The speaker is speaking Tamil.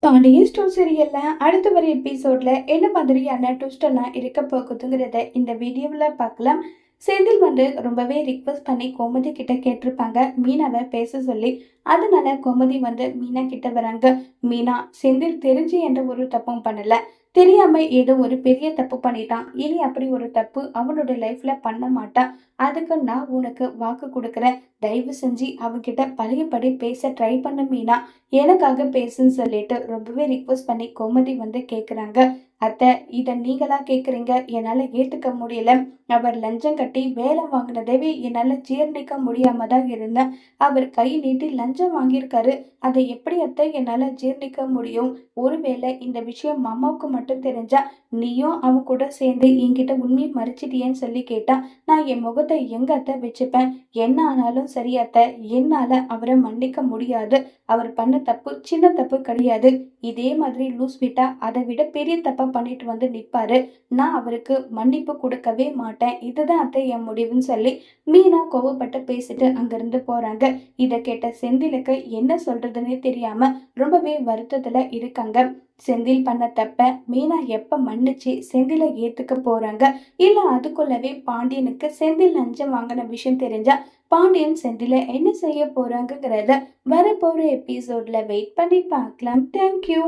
பாண்டியன் ஸ்டோர் சீரியல்ல அடுத்த வர எபிசோட்ல என்ன மாதிரியான ட்விஸ்ட் எல்லாம் இருக்க போகுதுங்கிறத இந்த வீடியோவில் பார்க்கலாம். செந்தில் ரொம்பவே ரிக்வெஸ்ட் பண்ணி கோமதி கிட்ட கேட்டிருப்பாங்க மீனாவை பேச சொல்லி. அதனால கோமதி மீனா கிட்ட வராங்க. மீனா, செந்தில் தெரிஞ்சு எந்த ஒரு தப்பும் பண்ணல, தெரியாம ஏதோ ஒரு பெரிய தப்பு பண்ணிட்டான். இனி அப்படி ஒரு தப்பு அவனோட லைஃப்ல பண்ண மாட்டான். அதுக்கு நான் உனக்கு வாக்கு கொடுக்குறேன். தயவு செஞ்சு அவகிட்ட பழையபடி பேச ட்ரை பண்ண மீனா, எனக்காக பேசுன்னு சொல்லிட்டு ரொம்பவே ரிக்வெஸ்ட் பண்ணி கோமதி கேக்குறாங்க. அத்தை, இத நீங்களா கேக்குறீங்க? என்னால ஏத்துக்க முடியல. அவர் லஞ்சம் கட்டி வேலை வாங்கினதவே என்னால ஜீரணிக்க முடியாம தான் இருந்தேன். அவர் கை நீட்டி லஞ்சம் வாங்கியிருக்காரு. அதை எப்படி அத்தை என்னால ஜீரணிக்க முடியும்? ஒருவேளை இந்த விஷயம் மாமாவுக்கு மட்டும் தெரிஞ்சா நீயும் அவன் கூட சேர்ந்து என்கிட்ட உண்மையை மறைச்சிட்டியேன்னு சொல்லி கேட்டா நான் என் முகத்தை எங்க அத்தை வச்சுப்பேன்? என்ன ஆனாலும் சரி அத்தை, என்னால அவரை மன்னிக்க முடியாது. அவர் பண்ண தப்பு சின்ன தப்பு கிடையாது. இதே மாதிரி லூஸ் விட்டா அதை விட பெரிய தப்பா பண்ணிட்டு நிப்பாரு. நான் அவருக்கு மன்னிப்பு கொடுக்கவே மாட்டேன். இதுதான் அத்தை என் முடிவுன்னு சொல்லி மீனா கோவப்பட்டு பேசிட்டு அங்கிருந்து போறாங்க. இதை கேட்ட செந்திலுக்கு என்ன சொல்றதுன்னே தெரியாம ரொம்பவே வருத்தத்துல இருக்காங்க. செந்தில் பண்ண தப்ப மீனா எப்ப மன்னிச்சு செந்தில ஏத்துக்க போறாங்க? இல்ல அதுக்குள்ளவே பாண்டியனுக்கு செந்தில் லஞ்சம் வாங்கின விஷயம் தெரிஞ்சா பாண்டியன் செந்தில என்ன செய்ய போறாங்கிறத வரப்போற எபிசோட்ல வெயிட் பண்ணி பார்க்கலாம். தேங்க்யூ.